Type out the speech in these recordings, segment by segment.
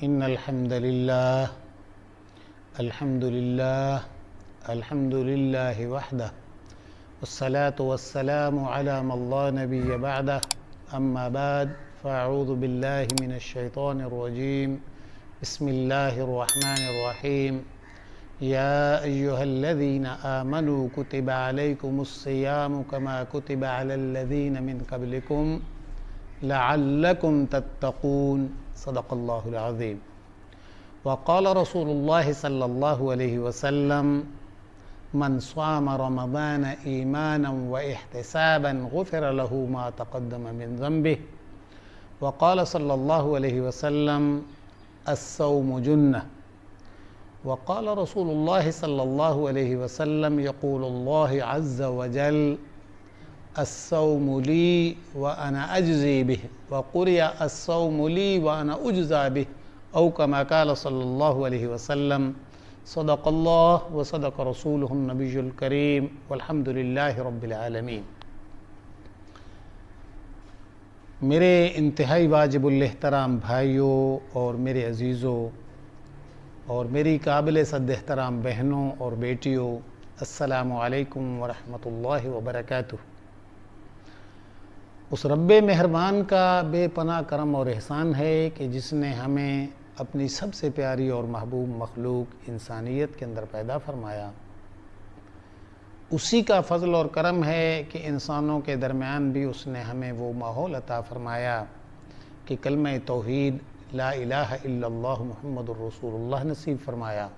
إن الحمد لله الحمد لله وحده والصلاة والسلام على من لا نبي بعده أما بعد فأعوذ بالله من الشيطان الرجيم بسم الله الرحمن الرحيم يا أيها الذين آمنوا كتب عليكم الصيام كما كتب على الذين من قبلكم لعلكم تتقون صدق الله العظيم وقال رسول الله صلى الله عليه وسلم من صام رمضان إيمانا واحتسابا غفر له ما تقدم من ذنبه وقال صلى الله عليه وسلم الصوم جنة وقال رسول الله صلى الله عليه وسلم يقول الله عز وجل الصوم لي وأنا أجزي به وقرئ الصوم لي وأنا أجزى به أو كما قال صلى الله عليه وسلم صدق الله وصدق رسوله النبي الكريم والحمد لله رب العالمين۔ میرے انتہائی واجب الاحترام بھائیوں اور میرے عزیزوں اور میری قابل صد احترام بہنوں اور بیٹیوں، السلام علیکم ورحمۃ اللہ وبرکاتہ۔ اس رب مہربان کا بے پناہ کرم اور احسان ہے کہ جس نے ہمیں اپنی سب سے پیاری اور محبوب مخلوق انسانیت کے اندر پیدا فرمایا۔ اسی کا فضل اور کرم ہے کہ انسانوں کے درمیان بھی اس نے ہمیں وہ ماحول عطا فرمایا کہ کلمہ توحید لا الہ الا اللہ محمد الرسول اللہ نصیب فرمایا،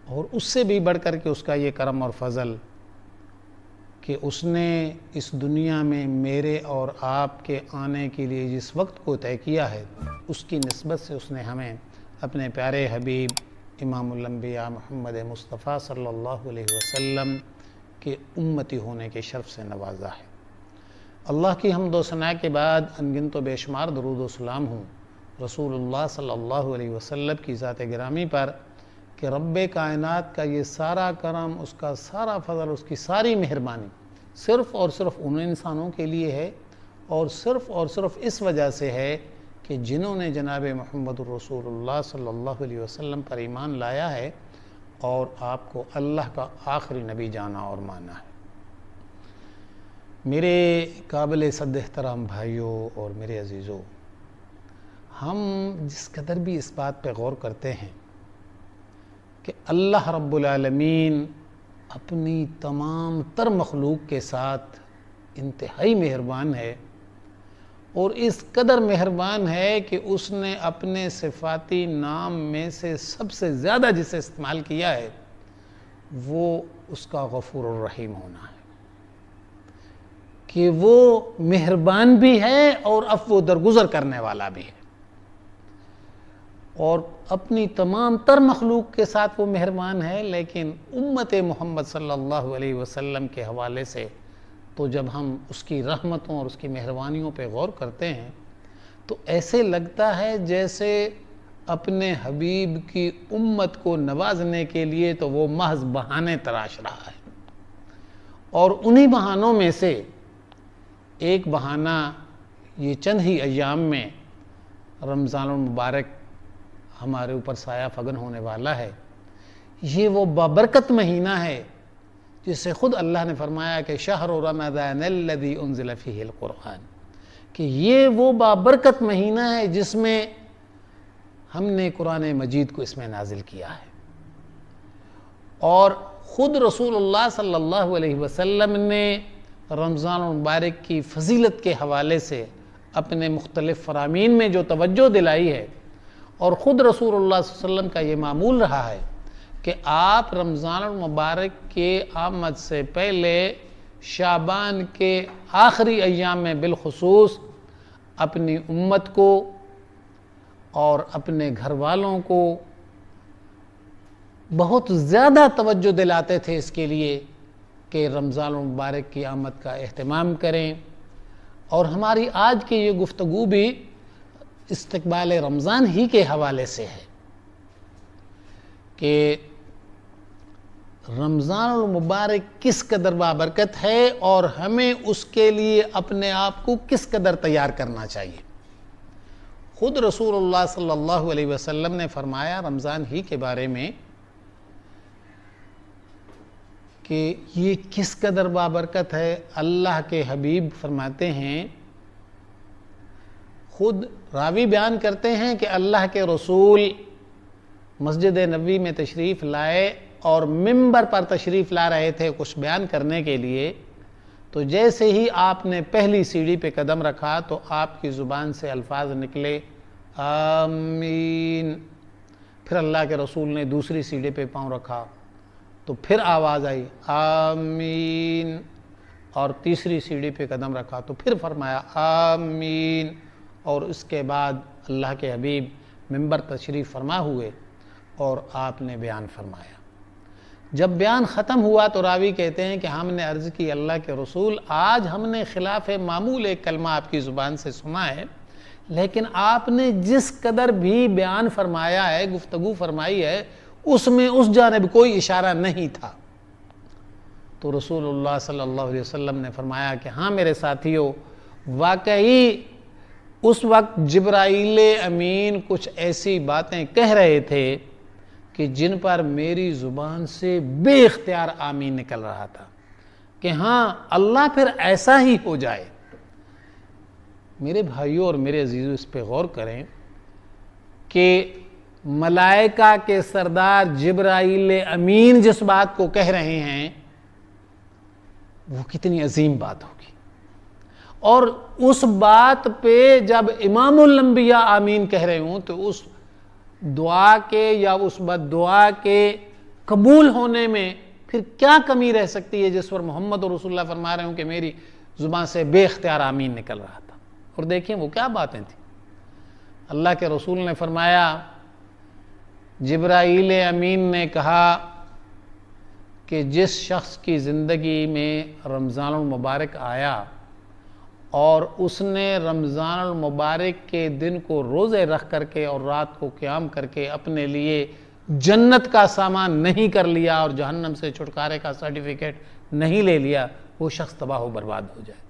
اور اس سے بھی بڑھ کر کے اس کا یہ کرم اور فضل کہ اس نے اس دنیا میں میرے اور آپ کے آنے کے لیے جس وقت کو طے کیا ہے اس کی نسبت سے اس نے ہمیں اپنے پیارے حبیب امام الانبیاء محمد مصطفیٰ صلی اللہ علیہ وسلم کے امتی ہونے کے شرف سے نوازا ہے۔ اللہ کی حمد و ثنا کے بعد انگنت و بے شمار درود و سلام ہوں رسول اللہ صلی اللہ علیہ وسلم کی ذات گرامی پر کہ رب کائنات کا یہ سارا کرم، اس کا سارا فضل، اس کی ساری مہربانی صرف اور صرف ان انسانوں کے لیے ہے، اور صرف اس وجہ سے ہے کہ جنہوں نے جناب محمد الرسول اللہ صلی اللہ علیہ وسلم پر ایمان لایا ہے اور آپ کو اللہ کا آخری نبی جانا اور مانا ہے۔ میرے قابل صد احترام بھائیوں اور میرے عزیزوں، ہم جس قدر بھی اس بات پہ غور کرتے ہیں کہ اللہ رب العالمین اپنی تمام تر مخلوق کے ساتھ انتہائی مہربان ہے، اور اس قدر مہربان ہے کہ اس نے اپنے صفاتی نام میں سے سب سے زیادہ جسے استعمال کیا ہے وہ اس کا غفور الرحیم ہونا ہے، کہ وہ مہربان بھی ہے اور عفو درگزر کرنے والا بھی ہے، اور اپنی تمام تر مخلوق کے ساتھ وہ مہربان ہے۔ لیکن امت محمد صلی اللہ علیہ وسلم کے حوالے سے تو جب ہم اس کی رحمتوں اور اس کی مہربانیوں پہ غور کرتے ہیں تو ایسے لگتا ہے جیسے اپنے حبیب کی امت کو نوازنے کے لیے تو وہ محض بہانے تراش رہا ہے، اور انہی بہانوں میں سے ایک بہانہ یہ چند ہی ایام میں رمضان المبارک ہمارے اوپر سایہ فگن ہونے والا ہے۔ یہ وہ بابرکت مہینہ ہے جسے خود اللہ نے فرمایا کہ شہر رمضان الذی انزل فیہ القرآن، کہ یہ وہ بابرکت مہینہ ہے جس میں ہم نے قرآن مجید کو اس میں نازل کیا ہے، اور خود رسول اللہ صلی اللہ علیہ وسلم نے رمضان المبارک کی فضیلت کے حوالے سے اپنے مختلف فرامین میں جو توجہ دلائی ہے، اور خود رسول اللہ صلی اللہ علیہ وسلم کا یہ معمول رہا ہے کہ آپ رمضان المبارک کے آمد سے پہلے شعبان کے آخری ایام میں بالخصوص اپنی امت کو اور اپنے گھر والوں کو بہت زیادہ توجہ دلاتے تھے اس کے لیے کہ رمضان المبارک کی آمد کا اہتمام کریں، اور ہماری آج کی یہ گفتگو بھی استقبال رمضان ہی کے حوالے سے ہے کہ رمضان المبارک کس قدر بابرکت ہے اور ہمیں اس کے لیے اپنے آپ کو کس قدر تیار کرنا چاہیے۔ خود رسول اللہ صلی اللہ علیہ وسلم نے فرمایا رمضان ہی کے بارے میں کہ یہ کس قدر بابرکت ہے۔ اللہ کے حبیب فرماتے ہیں، خود راوی بیان کرتے ہیں کہ اللہ کے رسول مسجد نبوی میں تشریف لائے اور منبر پر تشریف لا رہے تھے کچھ بیان کرنے کے لیے، تو جیسے ہی آپ نے پہلی سیڑھی پہ قدم رکھا تو آپ کی زبان سے الفاظ نکلے آمین۔ پھر اللہ کے رسول نے دوسری سیڑھی پہ پاؤں رکھا تو پھر آواز آئی آمین، اور تیسری سیڑھی پہ قدم رکھا تو پھر فرمایا آمین، اور اس کے بعد اللہ کے حبیب منبر تشریف فرما ہوئے اور آپ نے بیان فرمایا۔ جب بیان ختم ہوا تو راوی کہتے ہیں کہ ہم نے عرض کی اللہ کے رسول، آج ہم نے خلاف معمول ایک کلمہ آپ کی زبان سے سنا ہے، لیکن آپ نے جس قدر بھی بیان فرمایا ہے، گفتگو فرمائی ہے، اس میں اس جانب کوئی اشارہ نہیں تھا۔ تو رسول اللہ صلی اللہ علیہ وسلم نے فرمایا کہ ہاں میرے ساتھیوں، واقعی اس وقت جبرائیل امین کچھ ایسی باتیں کہہ رہے تھے کہ جن پر میری زبان سے بے اختیار آمین نکل رہا تھا کہ ہاں اللہ پھر ایسا ہی ہو جائے۔ میرے بھائیوں اور میرے عزیزوں، اس پہ غور کریں کہ ملائکہ کے سردار جبرائیل امین جس بات کو کہہ رہے ہیں وہ کتنی عظیم بات ہوگی، اور اس بات پہ جب امام الانبیاء آمین کہہ رہے ہوں تو اس دعا کے یا اس بد دعا کے قبول ہونے میں پھر کیا کمی رہ سکتی ہے جس پر محمد رسول اللہ فرما رہے ہوں کہ میری زبان سے بے اختیار آمین نکل رہا تھا۔ اور دیکھیں وہ کیا باتیں تھیں۔ اللہ کے رسول نے فرمایا، جبرائیل امین نے کہا کہ جس شخص کی زندگی میں رمضان المبارک آیا اور اس نے رمضان المبارک کے دن کو روزے رکھ کر کے اور رات کو قیام کر کے اپنے لیے جنت کا سامان نہیں کر لیا اور جہنم سے چھٹکارے کا سرٹیفکیٹ نہیں لے لیا، وہ شخص تباہ و برباد ہو جائے۔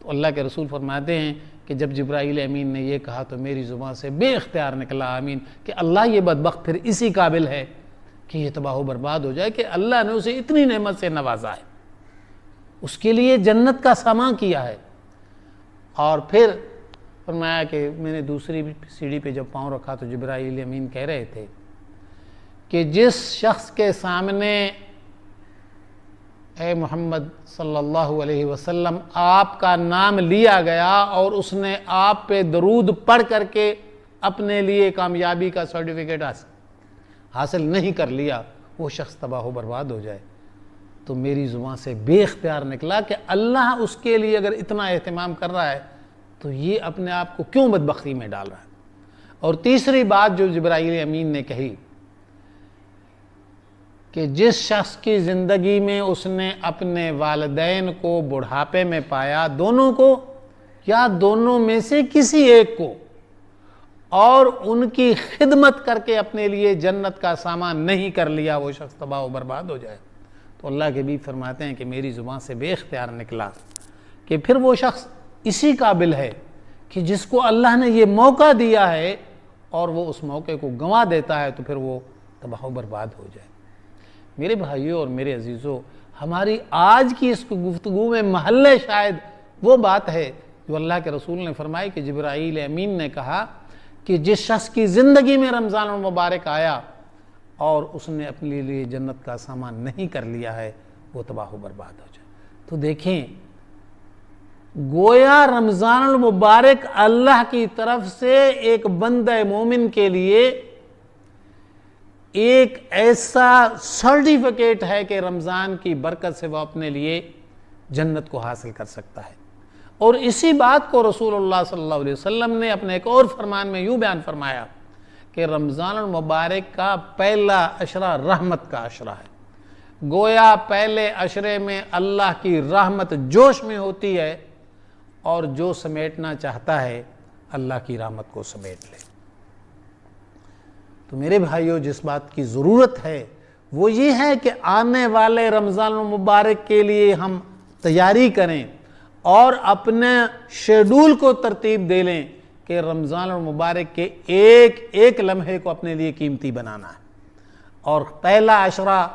تو اللہ کے رسول فرماتے ہیں کہ جب جبرائیل امین نے یہ کہا تو میری زبان سے بے اختیار نکلا آمین، کہ اللہ یہ بدبخت پھر اسی قابل ہے کہ یہ تباہ و برباد ہو جائے کہ اللہ نے اسے اتنی نعمت سے نوازا ہے، اس کے لیے جنت کا سامان کیا ہے۔ اور پھر فرمایا کہ میں نے دوسری سیڑھی پہ جب پاؤں رکھا تو جبرائیل امین کہہ رہے تھے کہ جس شخص کے سامنے اے محمد صلی اللہ علیہ وسلم آپ کا نام لیا گیا اور اس نے آپ پہ درود پڑھ کر کے اپنے لیے کامیابی کا سرٹیفکیٹ حاصل نہیں کر لیا، وہ شخص تباہ و برباد ہو جائے۔ تو میری زبان سے بے اختیار نکلا کہ اللہ اس کے لیے اگر اتنا اہتمام کر رہا ہے تو یہ اپنے آپ کو کیوں بدبختی میں ڈال رہا ہے۔ اور تیسری بات جو جبرائیل امین نے کہی کہ جس شخص کی زندگی میں اس نے اپنے والدین کو بڑھاپے میں پایا، دونوں کو یا دونوں میں سے کسی ایک کو، اور ان کی خدمت کر کے اپنے لیے جنت کا سامان نہیں کر لیا، وہ شخص تباہ و برباد ہو جائے۔ تو اللہ کے بھی فرماتے ہیں کہ میری زبان سے بے اختیار نکلا کہ پھر وہ شخص اسی قابل ہے کہ جس کو اللہ نے یہ موقع دیا ہے اور وہ اس موقع کو گنوا دیتا ہے تو پھر وہ تباہ و برباد ہو جائے۔ میرے بھائیوں اور میرے عزیزوں، ہماری آج کی اس گفتگو میں محل شاید وہ بات ہے جو اللہ کے رسول نے فرمائی کہ جبرائیل امین نے کہا کہ جس شخص کی زندگی میں رمضان المبارک آیا اور اس نے اپنے لیے جنت کا سامان نہیں کر لیا ہے، وہ تباہ و برباد ہو جائے۔ تو دیکھیں، گویا رمضان المبارک اللہ کی طرف سے ایک بندہ مومن کے لیے ایک ایسا سرٹیفکیٹ ہے کہ رمضان کی برکت سے وہ اپنے لیے جنت کو حاصل کر سکتا ہے۔ اور اسی بات کو رسول اللہ صلی اللہ علیہ وسلم نے اپنے ایک اور فرمان میں یوں بیان فرمایا کہ رمضان المبارک کا پہلا عشرہ رحمت کا عشرہ ہے۔ گویا پہلے عشرے میں اللہ کی رحمت جوش میں ہوتی ہے اور جو سمیٹنا چاہتا ہے اللہ کی رحمت کو سمیٹ لے۔ تو میرے بھائیوں، جس بات کی ضرورت ہے وہ یہ ہے کہ آنے والے رمضان المبارک کے لیے ہم تیاری کریں اور اپنے شیڈول کو ترتیب دے لیں کہ رمضان المبارک کے ایک ایک لمحے کو اپنے لیے قیمتی بنانا ہے، اور پہلا عشرہ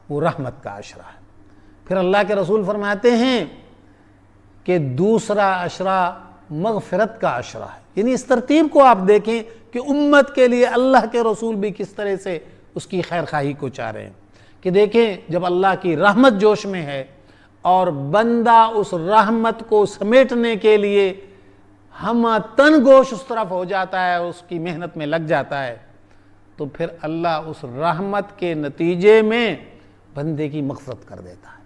وہ رحمت کا عشرہ ہے۔ پھر اللہ کے رسول فرماتے ہیں کہ دوسرا عشرہ مغفرت کا عشرہ ہے۔ یعنی اس ترتیب کو آپ دیکھیں کہ امت کے لیے اللہ کے رسول بھی کس طرح سے اس کی خیر خواہی کو چاہ رہے ہیں، کہ دیکھیں جب اللہ کی رحمت جوش میں ہے اور بندہ اس رحمت کو سمیٹنے کے لیے ہم تن گوش اس طرف ہو جاتا ہے، اس کی محنت میں لگ جاتا ہے، تو پھر اللہ اس رحمت کے نتیجے میں بندے کی مغفرت کر دیتا ہے۔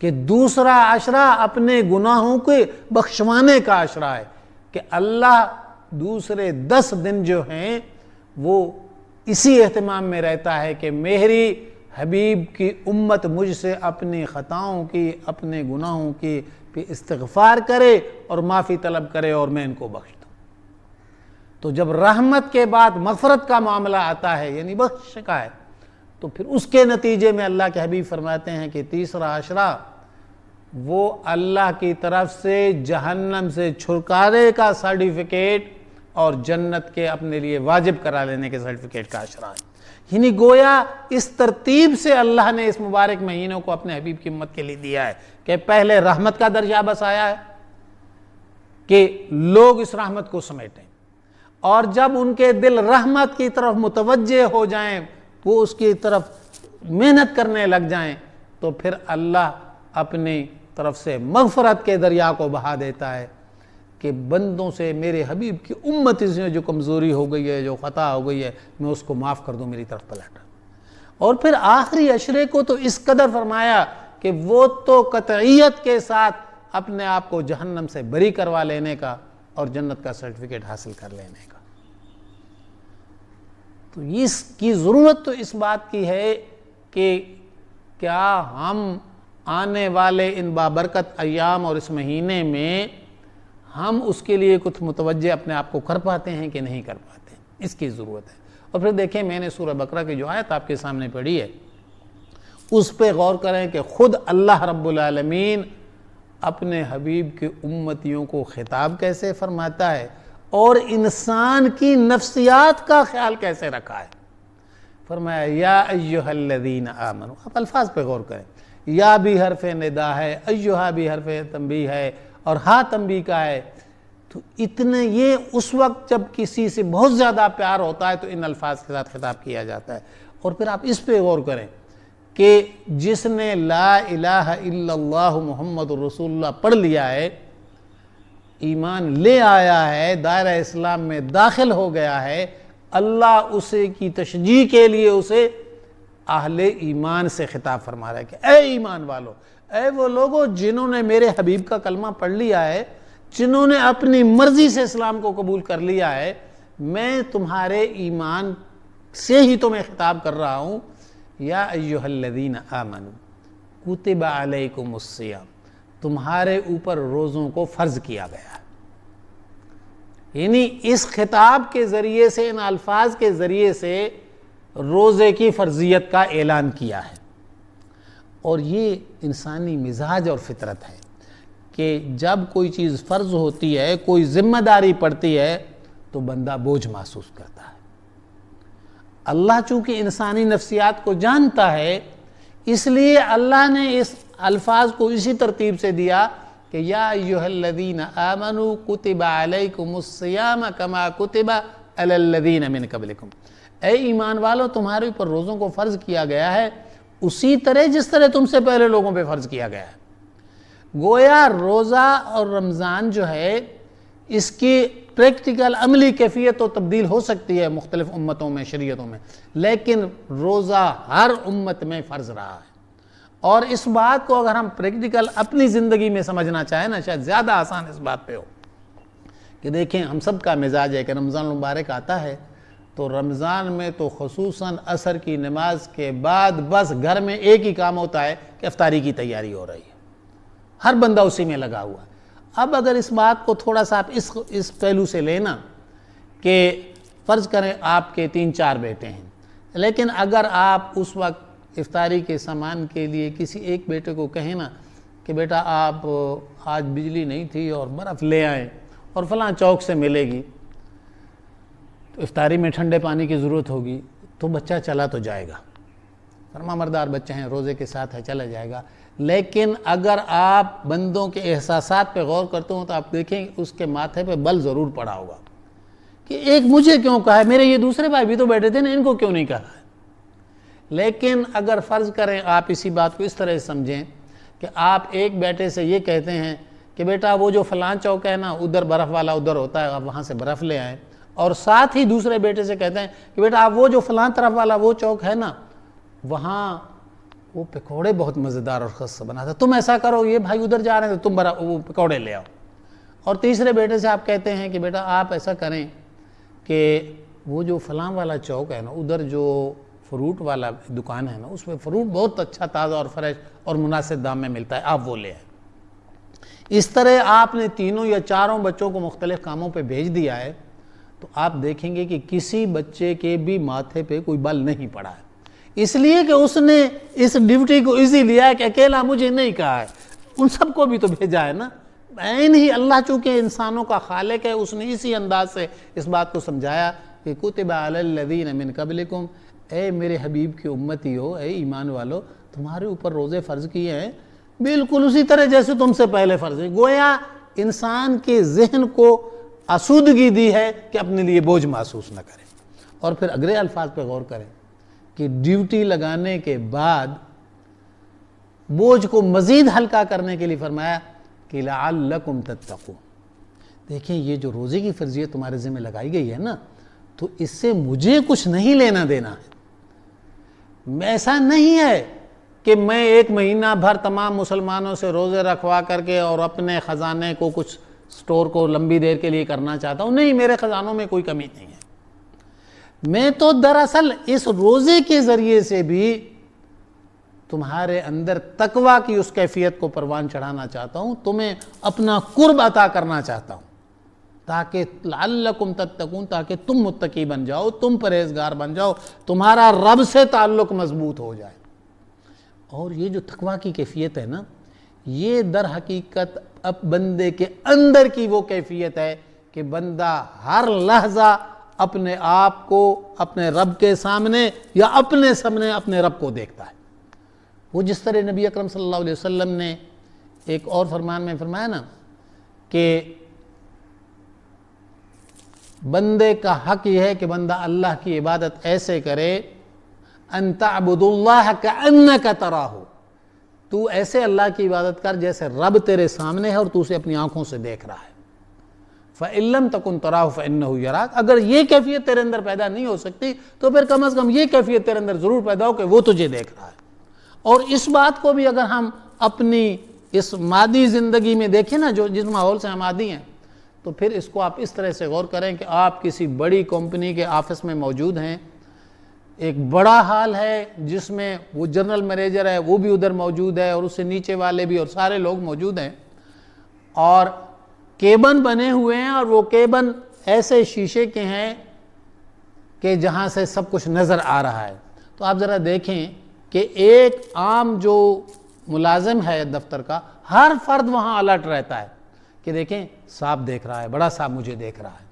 کہ دوسرا عشرہ اپنے گناہوں کے بخشوانے کا عشرہ ہے، کہ اللہ دوسرے 10 دن جو ہیں وہ اسی اہتمام میں رہتا ہے کہ میری حبیب کی امت مجھ سے اپنی خطاؤں کی، اپنے گناہوں کی پہ استغفار کرے اور معافی طلب کرے اور میں ان کو بخش دوں۔ تو جب رحمت کے بعد مغفرت کا معاملہ آتا ہے، یعنی بخش کا ہے، تو پھر اس کے نتیجے میں اللہ کے حبیب فرماتے ہیں کہ تیسرا عشرہ وہ اللہ کی طرف سے جہنم سے چھٹکارے کا سرٹیفکیٹ اور جنت کے اپنے لیے واجب کرا لینے کے سرٹیفکیٹ کا عشرہ ہے۔ یعنی گویا اس ترتیب سے اللہ نے اس مبارک مہینوں کو اپنے حبیب کی امت کے لیے دیا ہے کہ پہلے رحمت کا درجہ بس آیا ہے کہ لوگ اس رحمت کو سمیٹیں، اور جب ان کے دل رحمت کی طرف متوجہ ہو جائیں، وہ اس کی طرف محنت کرنے لگ جائیں، تو پھر اللہ اپنی طرف سے مغفرت کے دریا کو بہا دیتا ہے کہ بندوں سے میرے حبیب کی امت سے جو کمزوری ہو گئی ہے، جو خطا ہو گئی ہے، میں اس کو معاف کر دوں، میری طرف پلٹ۔ اور پھر آخری عشرے کو تو اس قدر فرمایا کہ وہ تو قطعیت کے ساتھ اپنے آپ کو جہنم سے بری کروا لینے کا اور جنت کا سرٹیفکیٹ حاصل کر لینے کا۔ تو اس کی ضرورت تو اس بات کی ہے کہ کیا ہم آنے والے ان بابرکت ایام اور اس مہینے میں ہم اس کے لیے کچھ متوجہ اپنے آپ کو کر پاتے ہیں کہ نہیں کر پاتے ہیں، اس کی ضرورت ہے۔ اور پھر دیکھیں میں نے سورہ بقرہ کی جو آیت آپ کے سامنے پڑھی ہے اس پہ غور کریں کہ خود اللہ رب العالمین اپنے حبیب کی امتیوں کو خطاب کیسے فرماتا ہے اور انسان کی نفسیات کا خیال کیسے رکھا ہے۔ فرمایا یا ایہا الذین آمنوا، آپ الفاظ پہ غور کریں، یا بھی حرف ندا ہے، ایہا بھی حرف تنبیہ ہے، اور ہا تنبیہ کا ہے۔ تو اتنے یہ اس وقت جب کسی سے بہت زیادہ پیار ہوتا ہے تو ان الفاظ کے ساتھ خطاب کیا جاتا ہے۔ اور پھر آپ اس پہ غور کریں کہ جس نے لا الہ الا اللہ محمد رسول اللہ پڑھ لیا ہے، ایمان لے آیا ہے، دائرہ اسلام میں داخل ہو گیا ہے، اللہ اسے کی تشجیع کے لیے اسے اہل ایمان سے خطاب فرما رہا ہے کہ اے ایمان والو، اے وہ لوگوں جنہوں نے میرے حبیب کا کلمہ پڑھ لیا ہے، جنہوں نے اپنی مرضی سے اسلام کو قبول کر لیا ہے، میں تمہارے ایمان سے ہی تمہیں خطاب کر رہا ہوں۔ یا ایہا الذین آمنوا کتب علیکم الصیام، تمہارے اوپر روزوں کو فرض کیا گیا ہے۔ یعنی اس خطاب کے ذریعے سے، ان الفاظ کے ذریعے سے روزے کی فرضیت کا اعلان کیا ہے۔ اور یہ انسانی مزاج اور فطرت ہے کہ جب کوئی چیز فرض ہوتی ہے، کوئی ذمہ داری پڑتی ہے تو بندہ بوجھ محسوس کرتا ہے۔ اللہ چونکہ انسانی نفسیات کو جانتا ہے، اس لیے اللہ نے اس الفاظ کو اسی ترتیب سے دیا کہ یا ایہا الذین آمنوا کتب علیکم الصیام کما کتب علی الذین من قبلکم، اے ایمان والو تمہارے اوپر روزوں کو فرض کیا گیا ہے اسی طرح جس طرح تم سے پہلے لوگوں پہ فرض کیا گیا ہے۔ گویا روزہ اور رمضان جو ہے اس کی پریکٹیکل عملی کیفیت تو تبدیل ہو سکتی ہے مختلف امتوں میں، شریعتوں میں، لیکن روزہ ہر امت میں فرض رہا ہے۔ اور اس بات کو اگر ہم پریکٹیکل اپنی زندگی میں سمجھنا چاہیں نا، شاید زیادہ آسان اس بات پہ ہو کہ دیکھیں ہم سب کا مزاج ہے کہ رمضان المبارک آتا ہے تو رمضان میں تو خصوصاً عصر کی نماز کے بعد بس گھر میں ایک ہی کام ہوتا ہے کہ افطاری کی تیاری ہو رہی ہے، ہر بندہ اسی میں لگا ہوا ہے۔ اب اگر اس بات کو تھوڑا سا آپ اس پہلو سے لینا کہ فرض کریں آپ کے 3-4 بیٹے ہیں، لیکن اگر آپ اس وقت افطاری کے سامان کے لیے کسی ایک بیٹے کو کہیں نا کہ بیٹا آپ آج بجلی نہیں تھی اور برف لے آئیں اور فلاں چوک سے ملے گی، افطاری میں ٹھنڈے پانی کی ضرورت ہوگی تو بچہ چلا تو جائے گا، فرما مردار بچے ہیں، روزے کے ساتھ ہے، چلا جائے گا۔ لیکن اگر آپ بندوں کے احساسات پہ غور کرتے ہوں تو آپ دیکھیں اس کے ماتھے پہ بل ضرور پڑا ہوگا کہ ایک مجھے کیوں کہا ہے، میرے یہ دوسرے بھائی بھی تو بیٹھے تھے نا، ان کو کیوں نہیں کہا ہے۔ لیکن اگر فرض کریں آپ اسی بات کو اس طرح سمجھیں کہ آپ ایک بیٹے سے یہ کہتے ہیں کہ بیٹا وہ جو فلاں چوک ہے نا ادھر برف والا ادھر ہوتا ہے، آپ وہاں سے برف لے آئیں، اور ساتھ ہی دوسرے بیٹے سے کہتے ہیں کہ بیٹا آپ وہ جو فلاں طرف والا وہ چوک ہے نا وہاں وہ پکوڑے بہت مزیدار اور خاص بناتا ہے، تم ایسا کرو، یہ بھائی ادھر جا رہے ہیں تو تم وہ پکوڑے لے آؤ۔ اور تیسرے بیٹے سے آپ کہتے ہیں کہ بیٹا آپ ایسا کریں کہ وہ جو فلاں والا چوک ہے نا ادھر جو فروٹ والا دکان ہے نا اس میں فروٹ بہت اچھا تازہ اور فریش اور مناسب دام میں ملتا ہے، آپ وہ لے آئیں۔ اس طرح آپ نے تینوں یا چاروں بچوں کو مختلف کاموں پہ بھیج دیا ہے تو آپ دیکھیں گے کہ کسی بچے کے بھی ماتھے پہ کوئی بل نہیں پڑا ہے، اس لیے کہ اس نے اس ڈیوٹی کو ایزی لیا ہے کہ اکیلا مجھے نہیں کہا ہے، ان سب کو بھی تو بھیجا ہے نا۔ عین ہی اللہ چونکہ انسانوں کا خالق ہے، اس نے اسی انداز سے اس بات کو سمجھایا کہ کتب علی الذین من قبلکم، اے میرے حبیب کی امتی ہو، اے ایمان والو، تمہارے اوپر روزے فرض کیے ہیں بالکل اسی طرح جیسے تم سے پہلے فرض ہے۔ گویا انسان کے ذہن کو آسودگی دی ہے کہ اپنے لیے بوجھ محسوس نہ کرے۔ اور پھر اگلے الفاظ پہ غور کریں کہ ڈیوٹی لگانے کے بعد بوجھ کو مزید ہلکا کرنے کے لیے فرمایا کہ لعلکم تتقون۔ دیکھیں یہ جو روزے کی فرضیت تمہارے ذمہ لگائی گئی ہے نا تو اس سے مجھے کچھ نہیں لینا دینا ہے۔ ایسا نہیں ہے کہ میں ایک مہینہ بھر تمام مسلمانوں سے روزے رکھوا کر کے اور اپنے خزانے کو کچھ سٹور کو لمبی دیر کے لیے کرنا چاہتا ہوں، نہیں، میرے خزانوں میں کوئی کمی نہیں ہے۔ میں تو دراصل اس روزے کے ذریعے سے بھی تمہارے اندر تقویٰ کی اس کیفیت کو پروان چڑھانا چاہتا ہوں، تمہیں اپنا قرب عطا کرنا چاہتا ہوں تاکہ لعلکم تتقون، تاکہ تم متقی بن جاؤ، تم پرہیزگار بن جاؤ، تمہارا رب سے تعلق مضبوط ہو جائے۔ اور یہ جو تقویٰ کی کیفیت ہے نا یہ در حقیقت اب بندے کے اندر کی وہ کیفیت ہے کہ بندہ ہر لحظہ اپنے آپ کو اپنے رب کے سامنے یا اپنے سامنے اپنے رب کو دیکھتا ہے۔ وہ جس طرح نبی اکرم صلی اللہ علیہ وسلم نے ایک اور فرمان میں فرمایا نا کہ بندے کا حق یہ ہے کہ بندہ اللہ کی عبادت ایسے کرے ان تعبد اللہ کأنک تراہ، تو ایسے اللہ کی عبادت کر جیسے رب تیرے سامنے ہے اور تو اسے اپنی آنکھوں سے دیکھ رہا ہے۔ فَإِن لَمْ تَكُنْ تَرَاهُ فَإِنَّهُ يَرَاكَ، اگر یہ کیفیت تیرے اندر پیدا نہیں ہو سکتی تو پھر کم از کم یہ کیفیت تیرے اندر ضرور پیدا ہو کہ وہ تجھے دیکھ رہا ہے۔ اور اس بات کو بھی اگر ہم اپنی اس مادی زندگی میں دیکھیں نا جو جس ماحول سے ہم عادی ہیں تو پھر اس کو آپ اس طرح سے غور کریں کہ آپ کسی بڑی کمپنی کے آفس میں موجود ہیں، ایک بڑا ہال ہے جس میں وہ جنرل مینیجر ہے وہ بھی ادھر موجود ہے اور اس سے نیچے والے بھی اور سارے لوگ موجود ہیں، اور کیبن بنے ہوئے ہیں اور وہ کیبن ایسے شیشے کے ہیں کہ جہاں سے سب کچھ نظر آ رہا ہے۔ تو آپ ذرا دیکھیں کہ ایک عام جو ملازم ہے دفتر کا، ہر فرد وہاں الرٹ رہتا ہے کہ دیکھیں صاحب دیکھ رہا ہے، بڑا صاحب مجھے دیکھ رہا ہے۔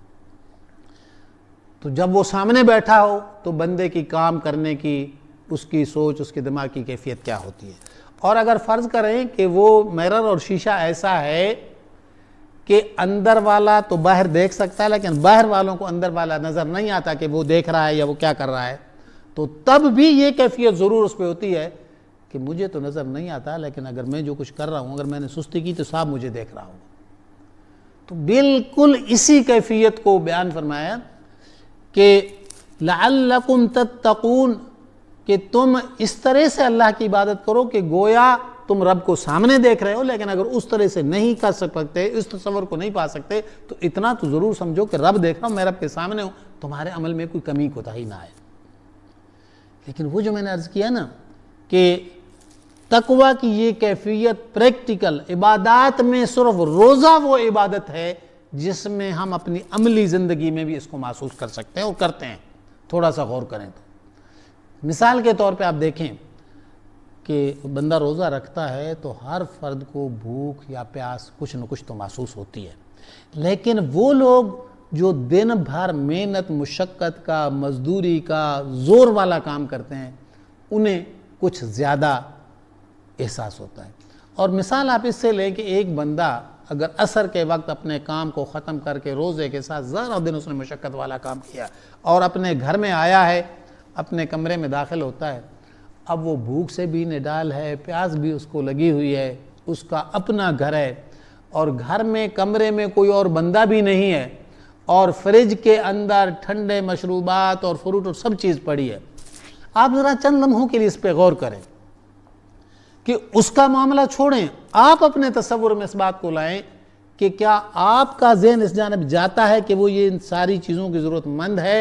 تو جب وہ سامنے بیٹھا ہو تو بندے کی کام کرنے کی اس کی سوچ، اس کے دماغ کی کیفیت کیا ہوتی ہے۔ اور اگر فرض کریں کہ وہ میرر اور شیشہ ایسا ہے کہ اندر والا تو باہر دیکھ سکتا ہے لیکن باہر والوں کو اندر والا نظر نہیں آتا کہ وہ دیکھ رہا ہے یا وہ کیا کر رہا ہے، تو تب بھی یہ کیفیت ضرور اس پہ ہوتی ہے کہ مجھے تو نظر نہیں آتا لیکن اگر میں جو کچھ کر رہا ہوں، اگر میں نے سستی کی تو صاحب مجھے دیکھ رہا ہوں۔ تو بالکل اسی کیفیت کو بیان فرمایا کہ لعلکم تتقون، کہ تم اس طرح سے اللہ کی عبادت کرو کہ گویا تم رب کو سامنے دیکھ رہے ہو، لیکن اگر اس طرح سے نہیں کر سکتے، اس تصور کو نہیں پا سکتے تو اتنا تو ضرور سمجھو کہ رب دیکھ رہا ہوں، میں رب کے سامنے ہوں، تمہارے عمل میں کوئی کمی کوتاہی نہ آئے۔ لیکن وہ جو میں نے عرض کیا نا کہ تقویٰ کی یہ کیفیت پریکٹیکل عبادات میں صرف روزہ وہ عبادت ہے جس میں ہم اپنی عملی زندگی میں بھی اس کو محسوس کر سکتے ہیں اور کرتے ہیں۔ تھوڑا سا غور کریں تو مثال کے طور پہ آپ دیکھیں کہ بندہ روزہ رکھتا ہے تو ہر فرد کو بھوک یا پیاس کچھ نہ کچھ تو محسوس ہوتی ہے، لیکن وہ لوگ جو دن بھر محنت مشقت کا، مزدوری کا، زور والا کام کرتے ہیں انہیں کچھ زیادہ احساس ہوتا ہے۔ اور مثال آپ اس سے لیں کہ ایک بندہ اگر عصر کے وقت اپنے کام کو ختم کر کے روزے کے ساتھ زارہ دن اس نے مشقت والا کام کیا اور اپنے گھر میں آیا ہے، اپنے کمرے میں داخل ہوتا ہے، اب وہ بھوک سے بھی نڈال ہے، پیاس بھی اس کو لگی ہوئی ہے، اس کا اپنا گھر ہے اور گھر میں کمرے میں کوئی اور بندہ بھی نہیں ہے اور فریج کے اندر ٹھنڈے مشروبات اور فروٹ اور سب چیز پڑی ہے۔ آپ ذرا چند لمحوں کے لیے اس پہ غور کریں کہ اس کا معاملہ چھوڑیں، آپ اپنے تصور میں اس بات کو لائیں کہ کیا آپ کا ذہن اس جانب جاتا ہے کہ وہ یہ ان ساری چیزوں کی ضرورت مند ہے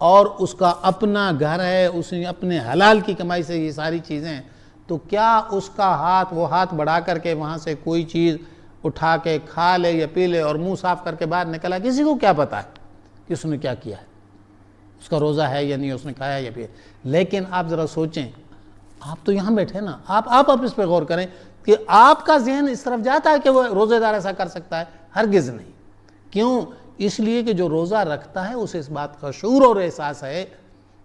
اور اس کا اپنا گھر ہے، اس نے اپنے حلال کی کمائی سے یہ ساری چیزیں ہیں، تو کیا اس کا وہ ہاتھ بڑھا کر کے وہاں سے کوئی چیز اٹھا کے کھا لے یا پی لے اور منہ صاف کر کے باہر نکلا؟ کسی کو کیا پتا ہے کہ اس نے کیا کیا ہے، اس کا روزہ ہے یا نہیں، اس نے کھایا یا پیا؟ لیکن آپ ذرا سوچیں، آپ تو یہاں بیٹھے نا، آپ اس پہ غور کریں کہ آپ کا ذہن اس طرف جاتا ہے کہ وہ روزے دار ایسا کر سکتا ہے؟ ہرگز نہیں۔ کیوں؟ اس لیے کہ جو روزہ رکھتا ہے اسے اس بات کا شعور اور احساس ہے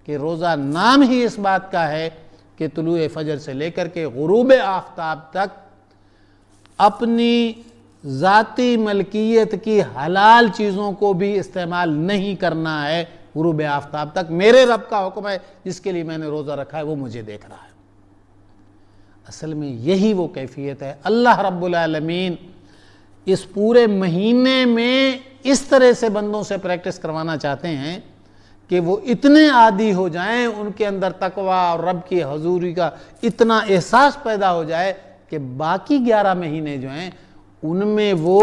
کہ روزہ نام ہی اس بات کا ہے کہ طلوع فجر سے لے کر کے غروب آفتاب تک اپنی ذاتی ملکیت کی حلال چیزوں کو بھی استعمال نہیں کرنا ہے۔ غروب آفتاب تک میرے رب کا حکم ہے، جس کے لیے میں نے روزہ رکھا ہے وہ مجھے دیکھ رہا ہے۔ اصل میں یہی وہ کیفیت ہے۔ اللہ رب العالمین اس پورے مہینے میں اس طرح سے بندوں سے پریکٹس کروانا چاہتے ہیں کہ وہ اتنے عادی ہو جائیں، ان کے اندر تقوی اور رب کی حضوری کا اتنا احساس پیدا ہو جائے کہ باقی 11 مہینے جو ہیں ان میں وہ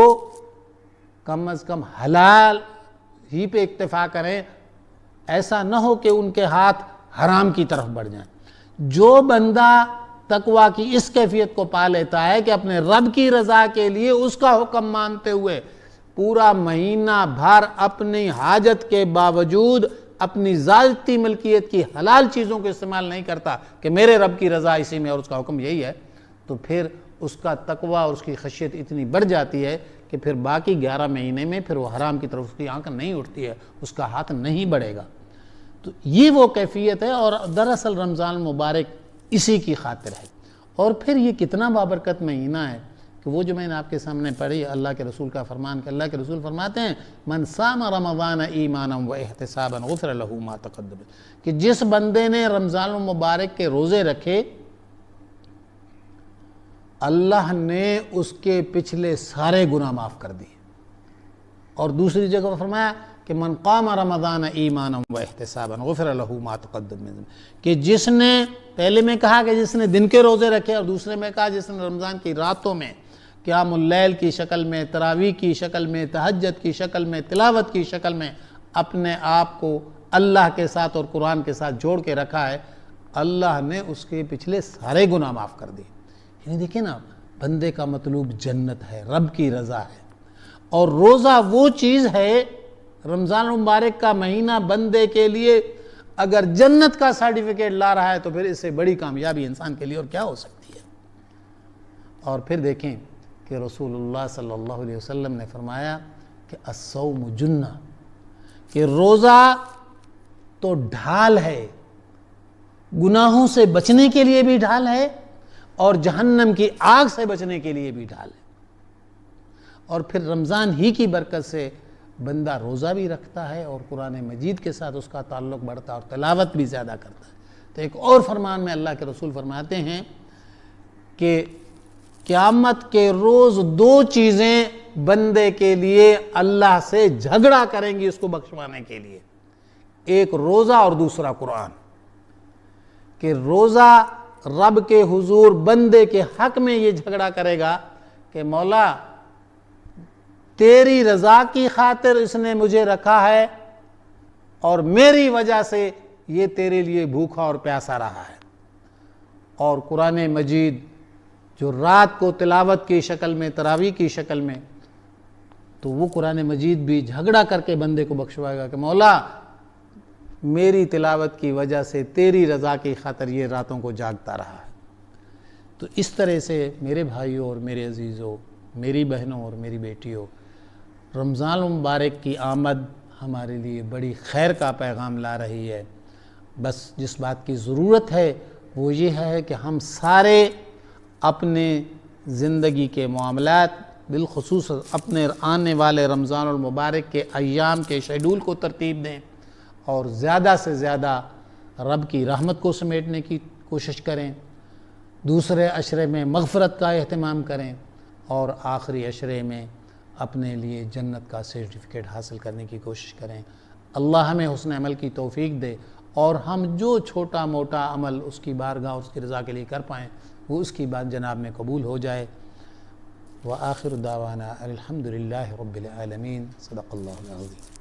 کم از کم حلال ہی پہ اکتفا کریں، ایسا نہ ہو کہ ان کے ہاتھ حرام کی طرف بڑھ جائیں۔ جو بندہ تقوی کی اس کیفیت کو پا لیتا ہے کہ اپنے رب کی رضا کے لیے اس کا حکم مانتے ہوئے پورا مہینہ بھر اپنی حاجت کے باوجود اپنی ذاتی ملکیت کی حلال چیزوں کو استعمال نہیں کرتا کہ میرے رب کی رضا اسی میں اور اس کا حکم یہی ہے، تو پھر اس کا تقوی اور اس کی خشیت اتنی بڑھ جاتی ہے کہ پھر باقی 11 مہینے میں پھر وہ حرام کی طرف اس کی آنکھ نہیں اٹھتی ہے، اس کا ہاتھ نہیں بڑھے گا۔ تو یہ وہ کیفیت ہے، اور دراصل رمضان مبارک اسی کی خاطر ہے۔ اور پھر یہ کتنا بابرکت مہینہ ہے کہ وہ جو میں نے آپ کے سامنے پڑھی اللہ کے رسول کا فرمان، کہ اللہ کے رسول فرماتے ہیں من صام رمضان ایمانا و احتسابا غفر له ما تقدم، کہ جس بندے نے رمضان المبارک کے روزے رکھے اللہ نے اس کے پچھلے سارے گناہ معاف کر دیے۔ اور دوسری جگہ فرمایا کہ من قام رمضان ایمانا و احتسابا غفر له ما تقدم من ذنبه، کہ جس نے، پہلے میں کہا کہ جس نے دن کے روزے رکھے اور دوسرے میں کہا جس نے رمضان کی راتوں میں قیام اللیل کی شکل میں، تراویح کی شکل میں، تہجد کی شکل میں، تلاوت کی شکل میں اپنے آپ کو اللہ کے ساتھ اور قرآن کے ساتھ جوڑ کے رکھا ہے، اللہ نے اس کے پچھلے سارے گناہ معاف کر دیے۔ یعنی دیکھیں نا، بندے کا مطلوب جنت ہے، رب کی رضا ہے، اور روزہ وہ چیز ہے، رمضان المبارک کا مہینہ بندے کے لیے اگر جنت کا سرٹیفکیٹ لا رہا ہے تو پھر اس سے بڑی کامیابی انسان کے لیے اور کیا ہو سکتی ہے۔ اور پھر دیکھیں کہ رسول اللہ صلی اللہ علیہ وسلم نے فرمایا کہ الصوم جنہ، کہ روزہ تو ڈھال ہے، گناہوں سے بچنے کے لیے بھی ڈھال ہے اور جہنم کی آگ سے بچنے کے لیے بھی ڈھال ہے۔ اور پھر رمضان ہی کی برکت سے بندہ روزہ بھی رکھتا ہے اور قرآن مجید کے ساتھ اس کا تعلق بڑھتا ہے اور تلاوت بھی زیادہ کرتا ہے۔ تو ایک اور فرمان میں اللہ کے رسول فرماتے ہیں کہ قیامت کے روز 2 چیزیں بندے کے لیے اللہ سے جھگڑا کریں گی اس کو بخشوانے کے لیے، ایک روزہ اور دوسرا قرآن۔ کہ روزہ رب کے حضور بندے کے حق میں یہ جھگڑا کرے گا کہ مولا تیری رضا کی خاطر اس نے مجھے رکھا ہے اور میری وجہ سے یہ تیرے لیے بھوکا اور پیاسا رہا ہے۔ اور قرآن مجید جو رات کو تلاوت کی شکل میں، تراویح کی شکل میں، تو وہ قرآن مجید بھی جھگڑا کر کے بندے کو بخشوائے گا کہ مولا میری تلاوت کی وجہ سے تیری رضا کی خاطر یہ راتوں کو جاگتا رہا ہے۔ تو اس طرح سے میرے بھائیوں اور میرے عزیزوں، میری بہنوں اور میری بیٹیوں، رمضان المبارک کی آمد ہمارے لیے بڑی خیر کا پیغام لا رہی ہے۔ بس جس بات کی ضرورت ہے وہ یہ ہے کہ ہم سارے اپنے زندگی کے معاملات، بالخصوص اپنے آنے والے رمضان المبارک کے ایام کے شیڈول کو ترتیب دیں اور زیادہ سے زیادہ رب کی رحمت کو سمیٹنے کی کوشش کریں، دوسرے عشرے میں مغفرت کا اہتمام کریں اور آخری عشرے میں اپنے لیے جنت کا سرٹیفکیٹ حاصل کرنے کی کوشش کریں۔ اللہ ہمیں حسن عمل کی توفیق دے اور ہم جو چھوٹا موٹا عمل اس کی بارگاہ اور اس کی رضا کے لیے کر پائیں وہ اس کی بات جناب میں قبول ہو جائے۔ وآخر دعوانا الحمدللہ رب العالمین۔ صدق اللہ العظیم۔